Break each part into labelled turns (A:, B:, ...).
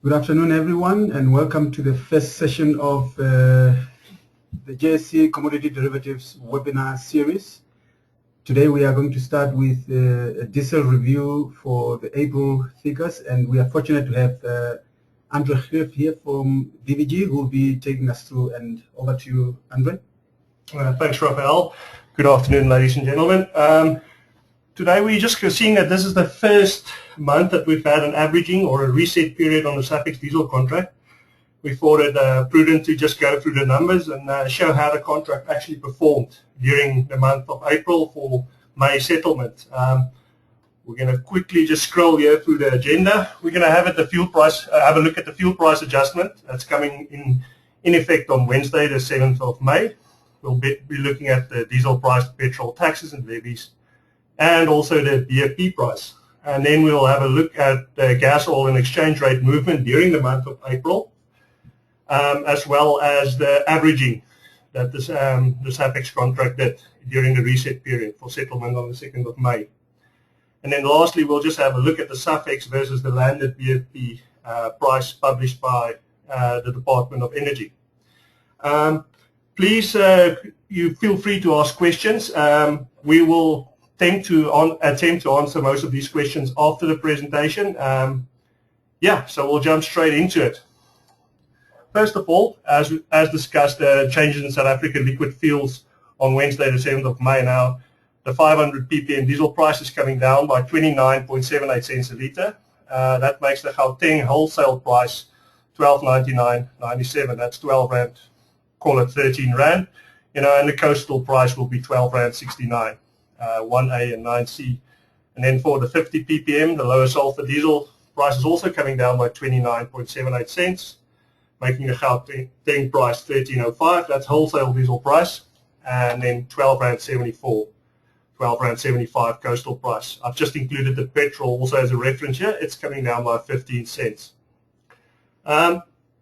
A: Good afternoon, everyone, and welcome to the first session of the JSE Commodity Derivatives webinar series. Today we are going to start with a diesel review for the April figures, and we are fortunate to have Andre Griff here from DVG who will be taking us through. And over to you, Andre.
B: Thanks, Raphael. Good afternoon, ladies and gentlemen. Today we're just seeing that this is the first month that we've had an averaging or a reset period on the SAFEX diesel contract. We thought it prudent to just go through the numbers and show how the contract actually performed during the month of April for May settlement. We're going to quickly just scroll here through the agenda. We're going to have at the fuel price, have a look at the fuel price adjustment that's coming in effect on Wednesday, the 7th of May. We'll be looking at the diesel price, petrol taxes and levies, and also the BFP price. And then we'll have a look at the gas oil and exchange rate movement during the month of April, as well as the averaging that the SAFEX contract did during the reset period for settlement on the 2nd of May. And then lastly, we'll just have a look at the SAFEX versus the landed BFP price published by the Department of Energy. Please, you feel free to ask questions. We will attempt to answer most of these questions after the presentation. So we'll jump straight into it. First of all, as discussed, the changes in South African liquid fuels on Wednesday, the 7th of May. Now, the 500 ppm diesel price is coming down by 29.78 cents a litre. That makes the Gauteng wholesale price 12.99.97. That's 12 rand, call it 13 rand. And the coastal price will be 12 rand 69. 1A and 9C. And then for the 50 ppm, the lower sulfur diesel price is also coming down by 29.78 cents, making the Gauteng price 13.05. That's wholesale diesel price. And then 12 rand 74, 12 rand 75 coastal price. I've just included the petrol also as a reference here. It's coming down by 15 cents.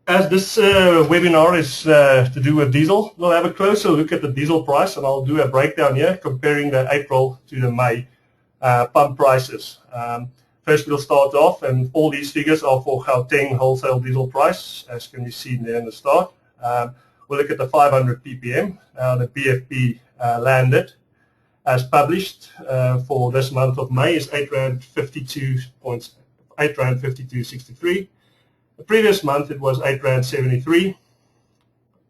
B: As this webinar is to do with diesel, we'll have a closer look at the diesel price, and I'll do a breakdown here comparing the April to the May pump prices. First, we'll start off, and all these figures are for Gauteng wholesale diesel price, as can be seen there in the start. We'll look at the 500 ppm. The BFP landed, as published for this month of May, is 8 rand 52.63. The previous month it was 8 rand 73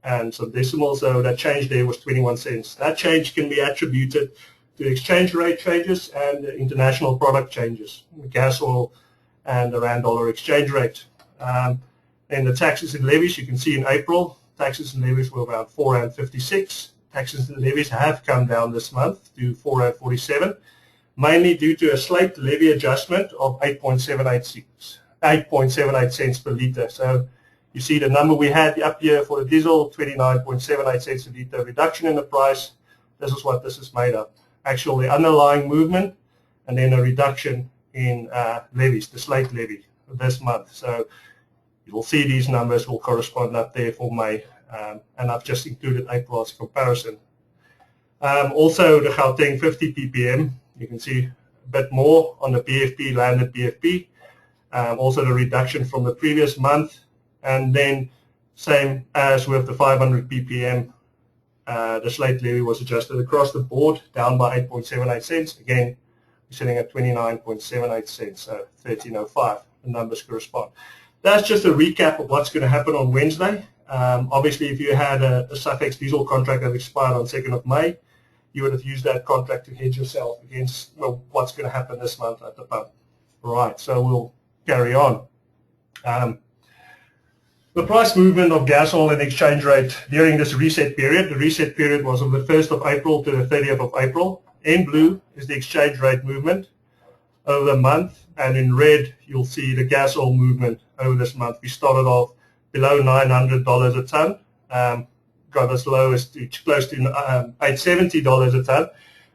B: and some decimals, so that change there was 21 cents. That change can be attributed to exchange rate changes and the international product changes, the gas oil and the rand dollar exchange rate. And the taxes and levies, you can see in April, taxes and levies were about 4 rand 56. Taxes and levies have come down this month to 4 rand 47, mainly due to a slight levy adjustment of 8.78 cents per litre. So you see the number we had up here for the diesel, 29.78 cents a litre reduction in the price. This is what this is made up. Actually, underlying movement and then a reduction in levies, the slight levy this month. So you'll see these numbers will correspond up there for May, and I've just included April as a comparison. Also, the Gauteng 50 ppm, you can see a bit more on the BFP, landed BFP. Also the reduction from the previous month, and then same as with the 500 ppm, the slate levy was adjusted across the board, down by 8.78 cents. Again, we're sitting at 29.78 cents, so 13.05. The numbers correspond. That's just a recap of what's going to happen on Wednesday. Obviously, if you had a SAFEX diesel contract that expired on 2nd of May, you would have used that contract to hedge yourself against what's going to happen this month at the pump. Right, so we'll carry on. The price movement of gas oil and exchange rate during this reset period. The reset period was from the 1st of April to the 30th of April. In blue is the exchange rate movement over the month, and in red you'll see the gas oil movement over this month. We started off below $900 a ton, got as low as close to $870 a ton.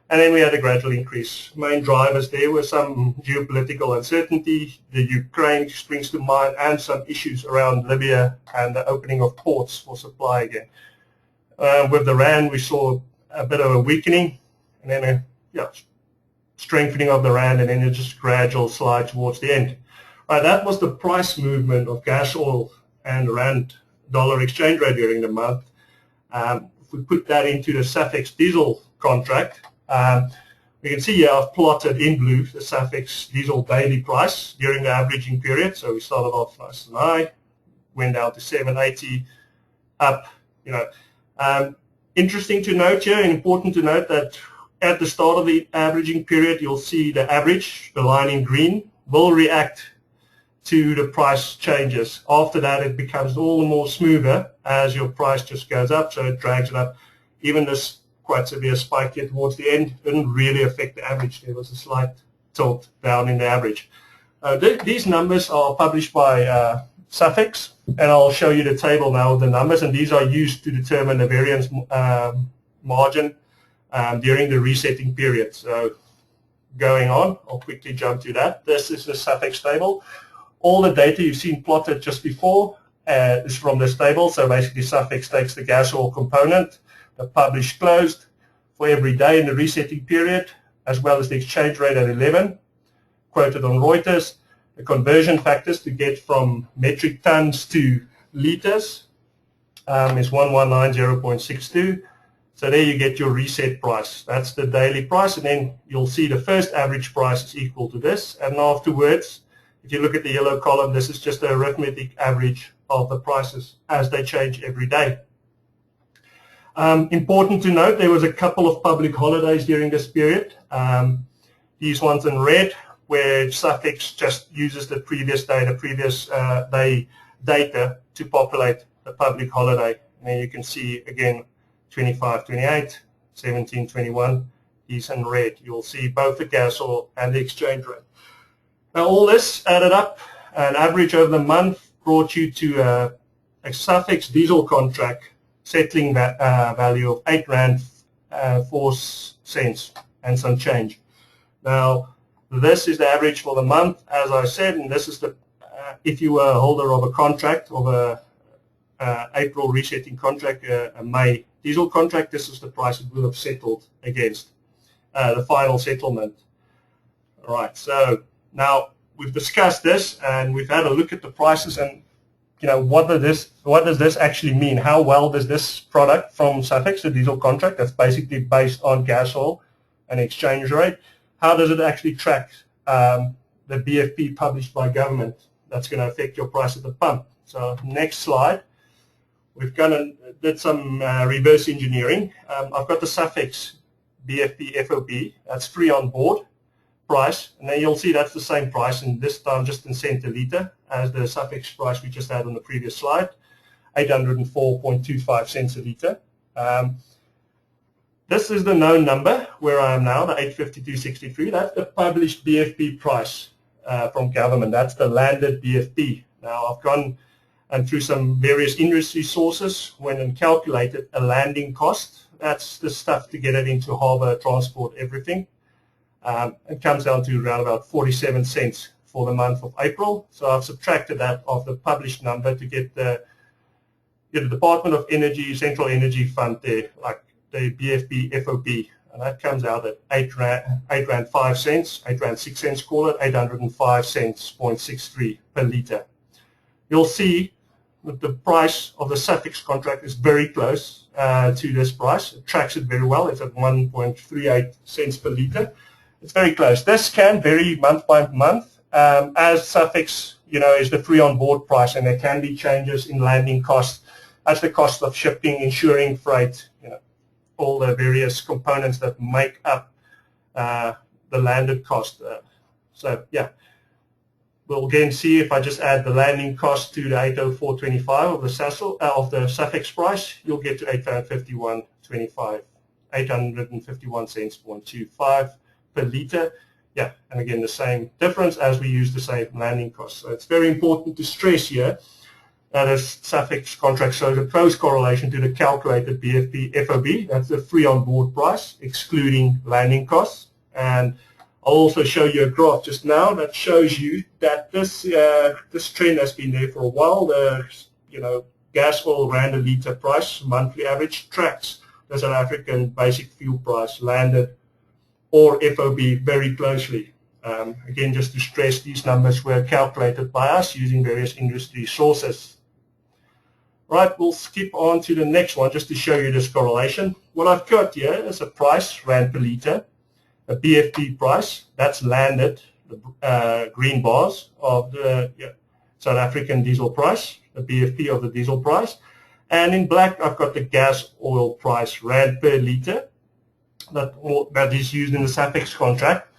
B: And then we had a gradual increase. Main drivers there were some geopolitical uncertainty, the Ukraine springs to mind, and some issues around Libya and the opening of ports for supply again. With the rand, we saw a bit of a weakening, and then a strengthening of the rand, and then a just gradual slide towards the end. Right, that was the price movement of gas oil and rand dollar exchange rate during the month. If we put that into the SAFEX diesel contract, we can see here I've plotted in blue the SAFEX diesel daily price during the averaging period. So we started off nice and high, went down to 780, up. Interesting to note here, and important to note that at the start of the averaging period, you'll see the average, the line in green, will react to the price changes. After that, it becomes all the more smoother as your price just goes up, so it drags it up. Even this quite severe spike here towards the end didn't really affect the average. There was a slight tilt down in the average. These numbers are published by SAFEX, and I'll show you the table now of the numbers, and these are used to determine the variance margin during the resetting period. So going on, I'll quickly jump to that. This is the SAFEX table. All the data you've seen plotted just before is from this table. So basically SAFEX takes the gas oil component, the published closed for every day in the resetting period, as well as the exchange rate at 11, quoted on Reuters, the conversion factors to get from metric tons to liters is 1190.62. So there you get your reset price. That's the daily price, and then you'll see the first average price is equal to this, and afterwards, if you look at the yellow column, this is just the arithmetic average of the prices as they change every day. Important to note, there was a couple of public holidays during this period. These ones in red, where SAFEX just uses the previous day, day data to populate the public holiday. And then you can see again 25, 28, 17, 21, these in red. You'll see both the gas oil and the exchange rate. Now all this added up, an average over the month brought you to a SAFEX diesel contract settling that value of R8.04 and some change. Now this is the average for the month, as I said, and this is the if you were a holder of a contract, of a April resetting contract, a May diesel contract, this is the price it would have settled against, the final settlement. All right, so now we've discussed this and we've had a look at the prices, and what does this actually mean? How well does this product from SAFEX, the diesel contract that's basically based on gas oil and exchange rate, how does it actually track the BFP published by government that's going to affect your price at the pump? So next slide, we've did some reverse engineering. I've got the SAFEX BFP FOB, that's free on board price, and then you'll see that's the same price, and this time just in cent a litre as the SAFEX price we just had on the previous slide, 804.25 cents a litre. This is the known number where I am now, the 852.63. That's the published BFP price from government. That's the landed BFP. Now I've gone and through some various industry sources when and calculated a landing cost. That's the stuff to get it into harbour, transport, everything. It comes down to around about 47 cents for the month of April. So I've subtracted that of the published number to get the Department of Energy, Central Energy Fund there, like the BFP FOB, and that comes out at R8.05, call it, 805.63 per litre. You'll see that the price of the SAFEX contract is very close to this price. It tracks it very well. It's at 1.38 cents per litre. It's very close. This can vary month by month as SAFEX, is the free on board price, and there can be changes in landing costs. That's the cost of shipping, insuring, freight, all the various components that make up the landed cost. So yeah, we'll again see if I just add the landing cost to the 804.25 of the SAFEX price, you'll get to 851.25, 851 cents 0.25 per litre. Yeah, and again the same difference as we use the same landing cost. So it's very important to stress here that a SAFEX contract shows a close correlation to the calculated BFP FOB. That's the free on board price, excluding landing costs. And I'll also show you a graph just now that shows you that this trend has been there for a while. The gas oil rand a litre price, monthly average, tracks the South African basic fuel price, landed or FOB, very closely. Again, just to stress, these numbers were calculated by us using various industry sources. Right, we'll skip on to the next one just to show you this correlation. What I've got here is a price, rand per litre, a BFP price, that's landed, the green bars of the South African diesel price, the BFP of the diesel price. And in black, I've got the gas oil price, rand per litre, that is used in the SAFEX contract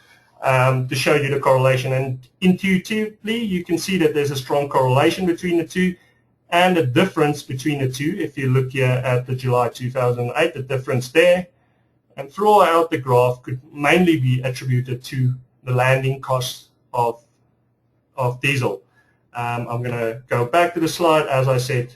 B: to show you the correlation. And intuitively, you can see that there's a strong correlation between the two, and the difference between the two, if you look here at the July 2008, the difference there, and throughout the graph could mainly be attributed to the landing cost of diesel. I'm going to go back to the slide. As I said,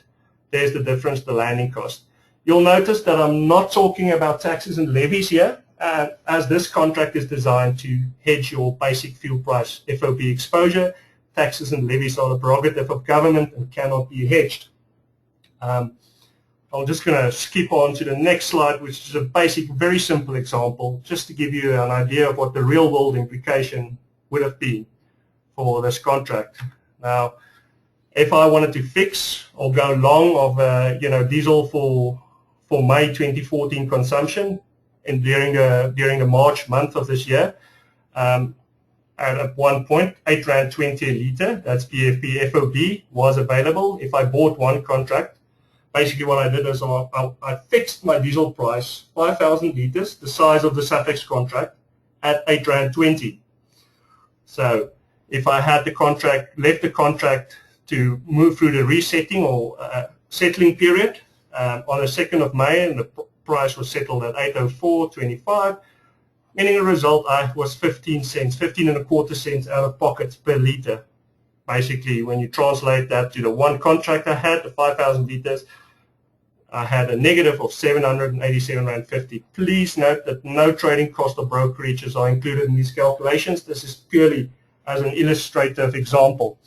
B: there's the difference, the landing cost. You'll notice that I'm not talking about taxes and levies here, as this contract is designed to hedge your basic fuel price FOB exposure. Taxes and levies are the prerogative of government and cannot be hedged. I'm just going to skip on to the next slide, which is a basic, very simple example, just to give you an idea of what the real-world implication would have been for this contract. Now, if I wanted to fix or go long of diesel for May 2014 consumption and during the March month of this year, at one point, R8.20 a litre, that's BFP FOB, was available. If I bought one contract, basically what I did is I fixed my diesel price, 5,000 litres, the size of the SAFEX contract, at R8.20. So if I had the contract, left the contract to move through the resetting or settling period on the 2nd of May, and the price was settled at 804.25, meaning the result I was 15 and a quarter cents out of pocket per litre. Basically, when you translate that to the one contract I had, the 5,000 litres, I had a negative of 787.50 Rand. Please note that no trading cost or brokerages are included in these calculations. This is purely as an illustrative example.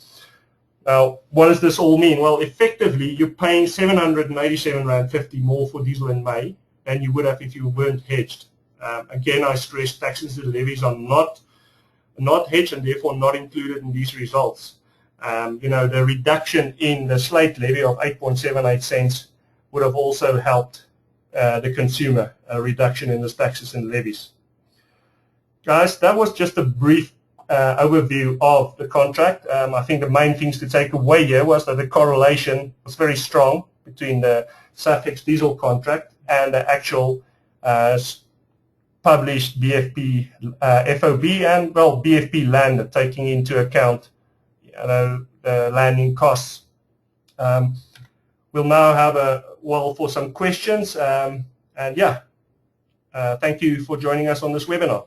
B: Now, what does this all mean? Well, effectively, you're paying 787.50 Rand more for diesel in May than you would have if you weren't hedged. Again, I stress taxes and levies are not hedged and therefore not included in these results. The reduction in the slate levy of 8.78 cents would have also helped the consumer, a reduction in the taxes and levies. Guys, that was just a brief overview of the contract. I think the main things to take away here was that the correlation was very strong between the SAFEX diesel contract and the actual published BFP FOB and, well, BFP landed, taking into account the landing costs. We'll now have for some questions, and yeah, thank you for joining us on this webinar.